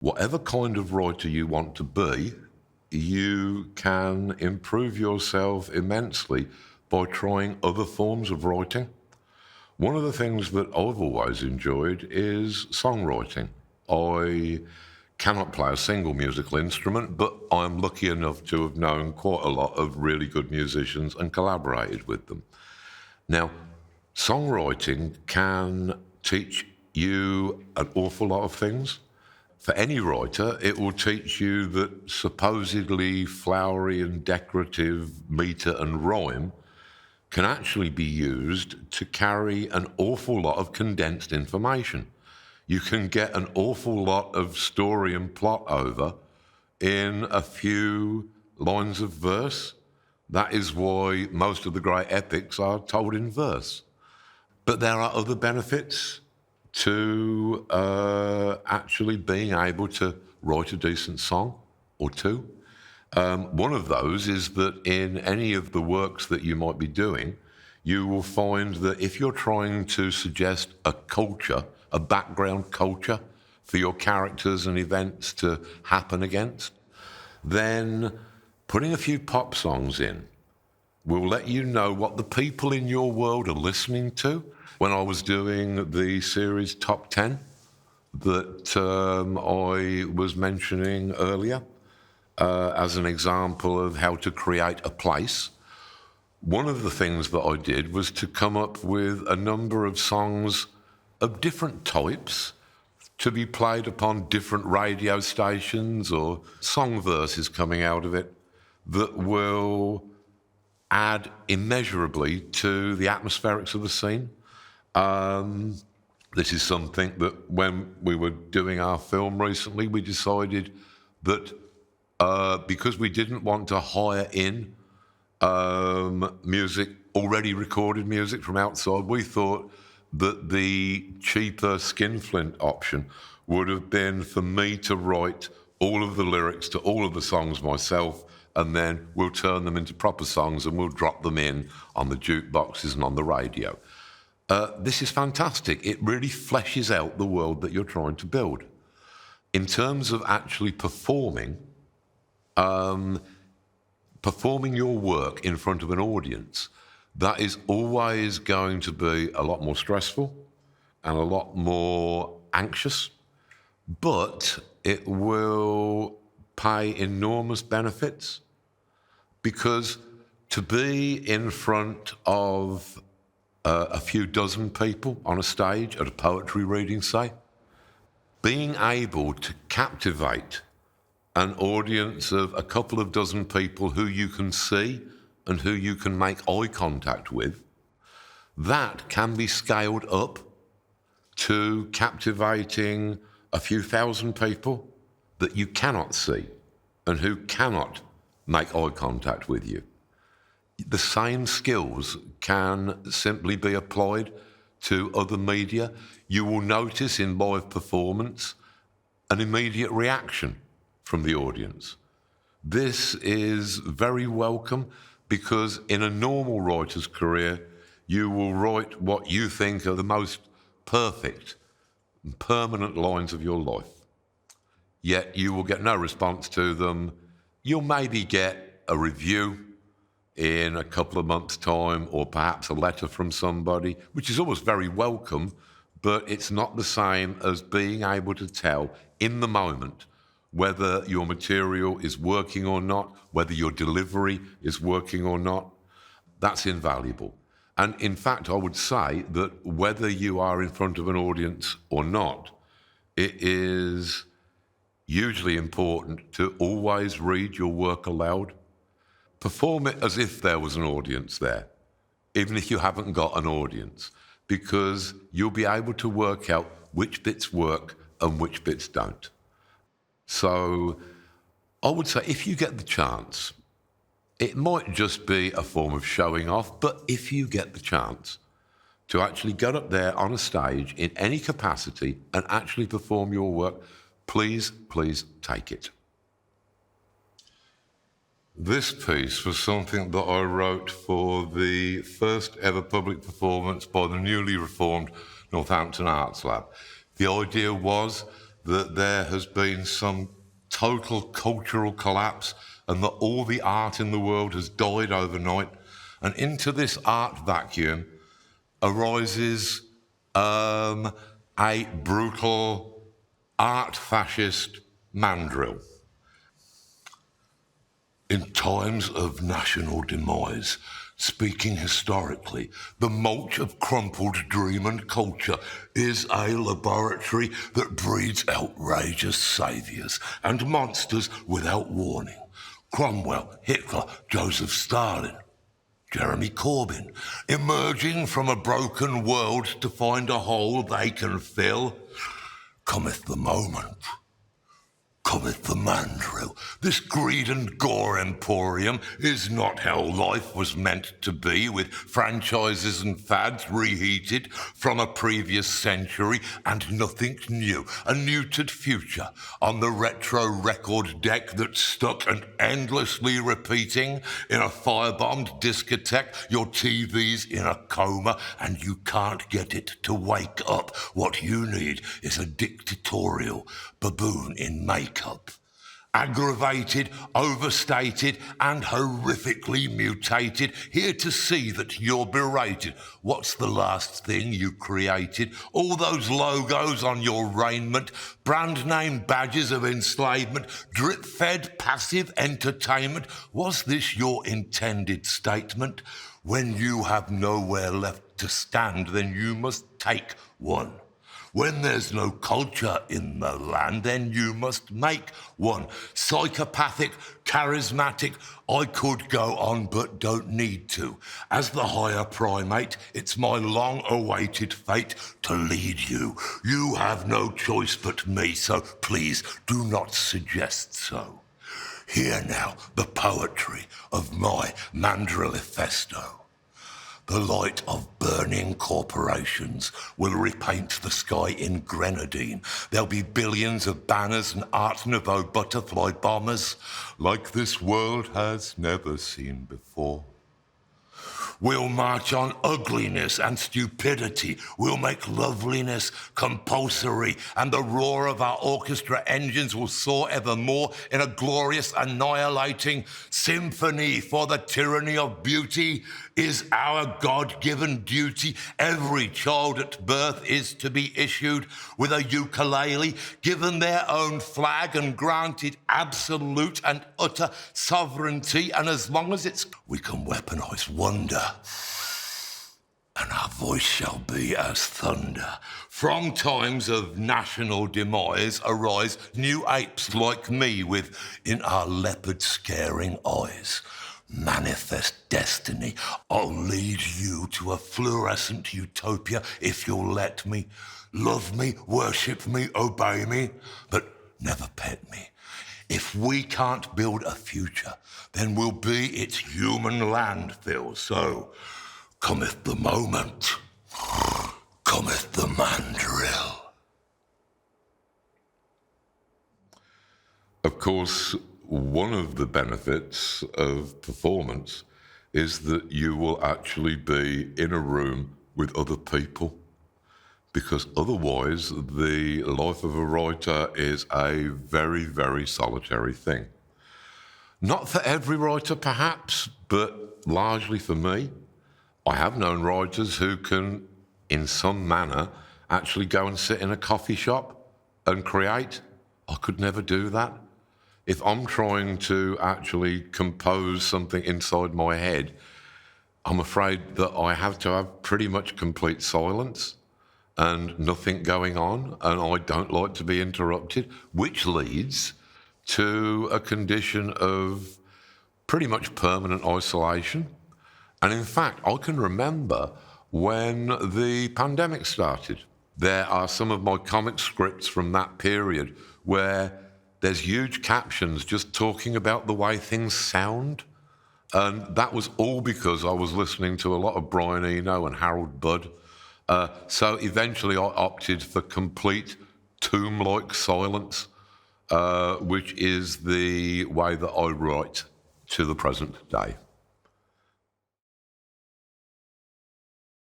Whatever kind of writer you want to be, you can improve yourself immensely by trying other forms of writing. One of the things that I've always enjoyed is songwriting. I cannot play a single musical instrument, but I'm lucky enough to have known quite a lot of really good musicians and collaborated with them. Now, songwriting can teach you an awful lot of things. For any writer, it will teach you that supposedly flowery and decorative metre and rhyme can actually be used to carry an awful lot of condensed information. You can get an awful lot of story and plot over in a few lines of verse. That is why most of the great epics are told in verse. But there are other benefits to actually being able to write a decent song or two. One of those is that in any of the works that you might be doing, you will find that if you're trying to suggest a culture, a background culture for your characters and events to happen against, then putting a few pop songs in will let you know what the people in your world are listening to. When I was doing the series Top 10 that I was mentioning earlier as an example of how to create a place, one of the things that I did was to come up with a number of songs of different types to be played upon different radio stations or song verses coming out of it that will add immeasurably to the atmospherics of the scene. This is something that when we were doing our film recently, we decided that because we didn't want to hire in music, already recorded music from outside, we thought that the cheaper skinflint option would have been for me to write all of the lyrics to all of the songs myself, and then we'll turn them into proper songs and we'll drop them in on the jukeboxes and on the radio. This is fantastic. It really fleshes out the world that you're trying to build. In terms of actually performing your work in front of an audience, that is always going to be a lot more stressful and a lot more anxious, but it will pay enormous benefits, because to be in front of a few dozen people on a stage at a poetry reading, say, being able to captivate an audience of a couple of dozen people who you can see and who you can make eye contact with, that can be scaled up to captivating a few thousand people that you cannot see and who cannot make eye contact with you. The same skills can simply be applied to other media. You will notice in live performance an immediate reaction from the audience. This is very welcome, because in a normal writer's career, you will write what you think are the most perfect and permanent lines of your life. Yet you will get no response to them. You'll maybe get a review in a couple of months' time, or perhaps a letter from somebody, which is always very welcome, but it's not the same as being able to tell in the moment whether your material is working or not, whether your delivery is working or not. That's invaluable. And in fact, I would say that whether you are in front of an audience or not, it is hugely important to always read your work aloud. Perform it as if there was an audience there, even if you haven't got an audience, because you'll be able to work out which bits work and which bits don't. So I would say if you get the chance, it might just be a form of showing off, but if you get the chance to actually get up there on a stage in any capacity and actually perform your work, please, please take it. This piece was something that I wrote for the first ever public performance by the newly reformed Northampton Arts Lab. The idea was that there has been some total cultural collapse and that all the art in the world has died overnight. And into this art vacuum arises a brutal art fascist mandrill. In times of national demise, speaking historically, the mulch of crumpled dream and culture is a laboratory that breeds outrageous saviours and monsters without warning. Cromwell, Hitler, Joseph Stalin, Jeremy Corbyn, emerging from a broken world to find a hole they can fill. Cometh the moment. Cometh the mandrill. This greed and gore emporium is not how life was meant to be, with franchises and fads reheated from a previous century and nothing new. A neutered future on the retro record deck that's stuck and endlessly repeating. In a firebombed discotheque, your TV's in a coma and you can't get it to wake up. What you need is a dictatorial baboon in makeup. Aggravated, overstated, and horrifically mutated, here to see that you're berated. What's the last thing you created? All those logos on your raiment, brand name badges of enslavement, drip-fed passive entertainment. Was this your intended statement? When you have nowhere left to stand, then you must take one. When there's no culture in the land, then you must make one. Psychopathic, charismatic, I could go on but don't need to. As the higher primate, it's my long-awaited fate to lead you. You have no choice but me, so please do not suggest so. Hear now the poetry of my Mandrillifesto. The light of burning corporations will repaint the sky in grenadine. There'll be billions of banners and Art Nouveau butterfly bombers like this world has never seen before. We'll march on ugliness and stupidity. We'll make loveliness compulsory, and the roar of our orchestra engines will soar evermore in a glorious, annihilating symphony. For the tyranny of beauty is our God-given duty. Every child at birth is to be issued with a ukulele, given their own flag and granted absolute and utter sovereignty. And as long as we can weaponise wonder, and our voice shall be as thunder. From times of national demise arise new apes like me with, in our leopard-scaring eyes, manifest destiny. I'll lead you to a fluorescent utopia if you'll let me. Love me, worship me, obey me, but never pet me. If we can't build a future, then we'll be its human landfill. So, cometh the moment, cometh the mandrill. Of course, one of the benefits of performance is that you will actually be in a room with other people, because otherwise the life of a writer is a very, very solitary thing. Not for every writer, perhaps, but largely for me. I have known writers who can, in some manner, actually go and sit in a coffee shop and create. I could never do that. If I'm trying to actually compose something inside my head, I'm afraid that I have to have pretty much complete silence and nothing going on, and I don't like to be interrupted, which leads to a condition of pretty much permanent isolation. And in fact, I can remember when the pandemic started. There are some of my comic scripts from that period where there's huge captions just talking about the way things sound. And that was all because I was listening to a lot of Brian Eno and Harold Budd. So eventually I opted for complete tomb-like silence, which is the way that I write to the present day.